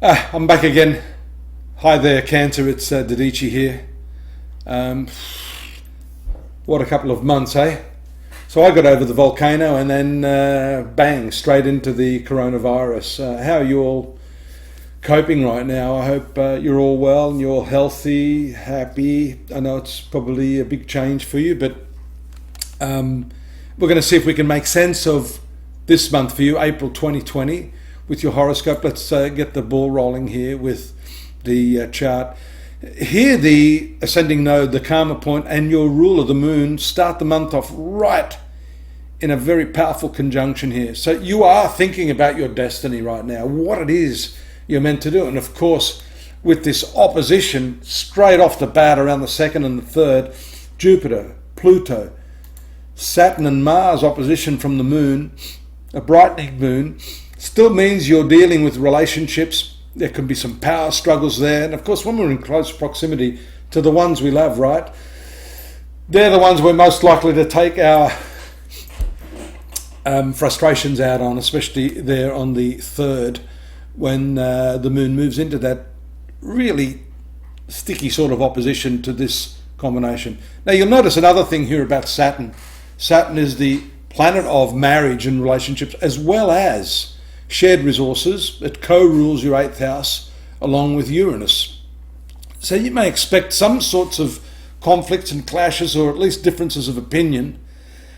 I'm back again. Hi there, Cancer. It's Dadhichi here. What a couple of months, eh? So I got over the volcano and then bang, straight into the coronavirus. How are you all coping right now? I hope you're all well and you're all healthy, happy. I know it's probably a big change for you, but we're going to see if we can make sense of this month for you, April 2020. With your horoscope. Let's get the ball rolling here with the chart. Here the ascending node, the karma point, and your ruler, the moon, start the month off right in a very powerful conjunction here. So you are thinking about your destiny right now, what it is you're meant to do. And of course, with this opposition straight off the bat around the 2nd and the 3rd, Jupiter, Pluto, Saturn and Mars opposition from the moon, a brightening moon, still means you're dealing with relationships. There can be some power struggles there. And of course, when we're in close proximity to the ones we love, right? They're the ones we're most likely to take our frustrations out on, especially there on the 3rd when the moon moves into that really sticky sort of opposition to this combination. Now you'll notice another thing here about Saturn. Saturn is the planet of marriage and relationships as well as shared resources. It co-rules your 8th house along with Uranus. So you may expect some sorts of conflicts and clashes, or at least differences of opinion,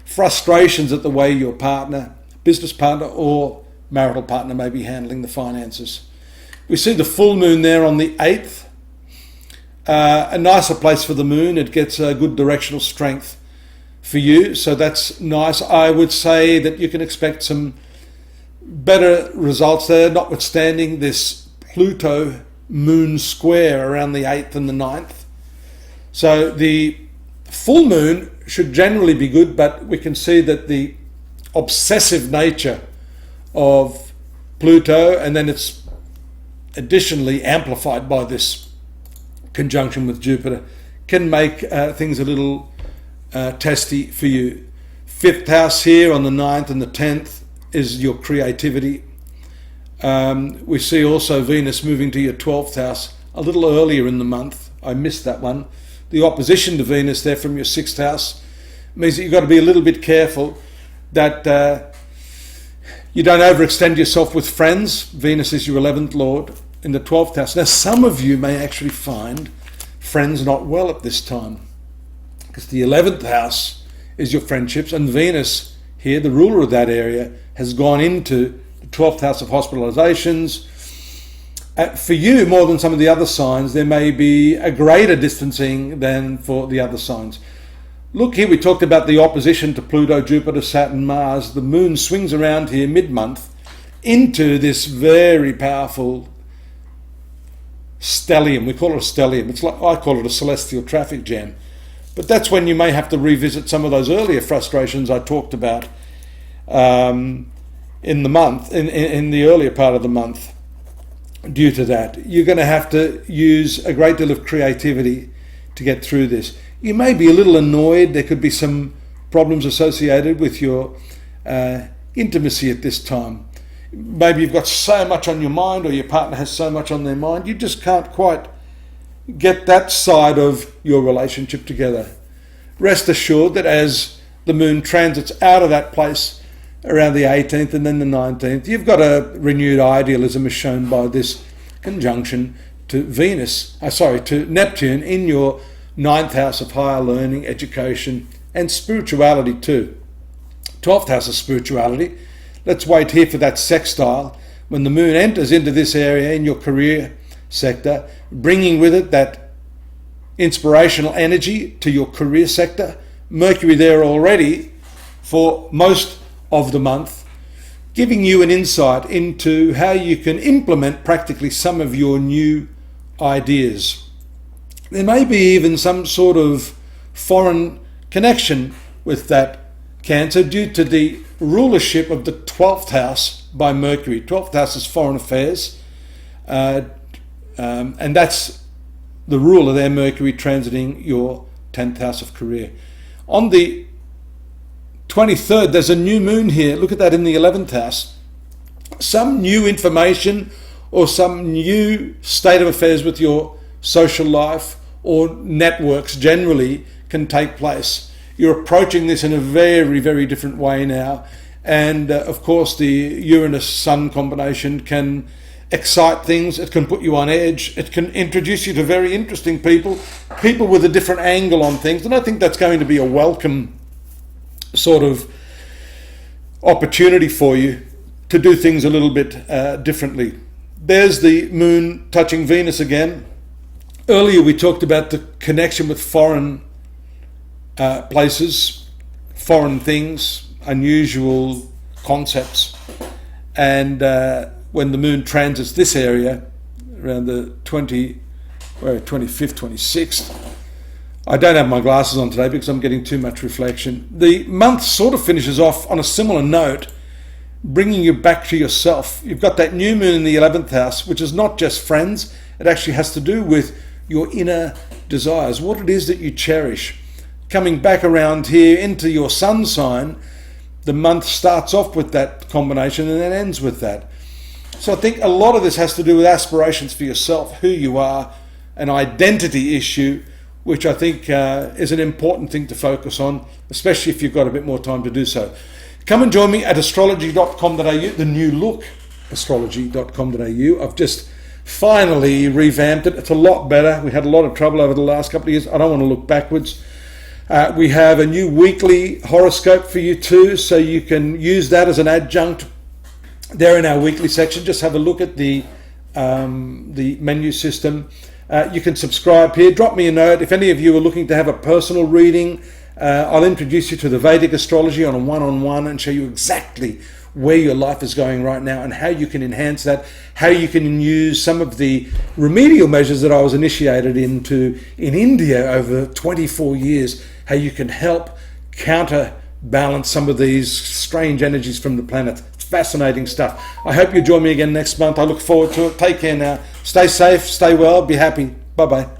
frustrations at the way your partner, business partner or marital partner may be handling the finances. We see the full moon there on the 8th. A nicer place for the moon. It gets a good directional strength for you, so that's nice. I would say that you can expect some better results there, notwithstanding this Pluto moon square around the 8th and the 9th. So the full moon should generally be good, but we can see that the obsessive nature of Pluto, and then it's additionally amplified by this conjunction with Jupiter, can make things a little testy for you. 5th house here on the 9th and the 10th is your creativity. We see also Venus moving to your 12th house a little earlier in the month. I missed that one. The opposition to Venus there from your 6th house means that you've got to be a little bit careful that you don't overextend yourself with friends. Venus is your 11th lord in the 12th house. Now some of you may actually find friends not well at this time, because the 11th house is your friendships, and Venus here, the ruler of that area, has gone into the 12th house of hospitalizations. For you, more than some of the other signs, there may be a greater distancing than for the other signs. Look here, we talked about the opposition to Pluto, Jupiter, Saturn, Mars. The moon swings around here mid-month into this very powerful stellium. We call it a stellium. It's like, I call it a celestial traffic jam. But that's when you may have to revisit some of those earlier frustrations I talked about in the month, in the earlier part of the month. Due to that, you're going to have to use a great deal of creativity to get through this. You may be a little annoyed. There could be some problems associated with your intimacy at this time. Maybe you've got so much on your mind, or your partner has so much on their mind, you just can't quite get that side of your relationship together. Rest assured that as the moon transits out of that place around the 18th and then the 19th, you've got a renewed idealism as shown by this conjunction to to Neptune in your 9th house of higher learning, education and spirituality too. 12th house of spirituality. Let's wait here for that sextile when the moon enters into this area in your career sector, bringing with it that inspirational energy to your career sector. Mercury there already for most of the month, giving you an insight into how you can implement practically some of your new ideas. There may be even some sort of foreign connection with that Cancer due to the rulership of the 12th house by Mercury. 12th house is foreign affairs. And that's the ruler there, Mercury, transiting your 10th house of career. On the 23rd, there's a new moon here. Look at that in the 11th house. Some new information or some new state of affairs with your social life or networks generally can take place. You're approaching this in a very, very different way now. And of course, the Uranus-Sun combination can excite things. It can put you on edge. It can introduce you to very interesting people with a different angle on things. And I think that's going to be a welcome sort of opportunity for you to do things a little bit differently. There's the moon touching Venus again. Earlier we talked about the connection with foreign places, foreign things, unusual concepts. And when the moon transits this area around the 25th, 26th, I don't have my glasses on today because I'm getting too much reflection. The month sort of finishes off on a similar note, bringing you back to yourself. You've got that new moon in the 11th house, which is not just friends. It actually has to do with your inner desires, what it is that you cherish. Coming back around here into your sun sign, the month starts off with that combination and then ends with that. So I think a lot of this has to do with aspirations for yourself, who you are, an identity issue, which I think is an important thing to focus on, especially if you've got a bit more time to do so. Come and join me at astrology.com.au, the new look, astrology.com.au. I've just finally revamped it. It's a lot better. We had a lot of trouble over the last couple of years. I don't want to look backwards. We have a new weekly horoscope for you too, so you can use that as an adjunct there in our weekly section. Just have a look at the menu system. You can subscribe here. Drop me a note. If any of you are looking to have a personal reading, I'll introduce you to the Vedic astrology on a one-on-one and show you exactly where your life is going right now and how you can enhance that, how you can use some of the remedial measures that I was initiated into in India over 24 years, how you can help counterbalance some of these strange energies from the planet. It's fascinating stuff. I hope you join me again next month. I look forward to it. Take care now. Stay safe, stay well, be happy. Bye-bye.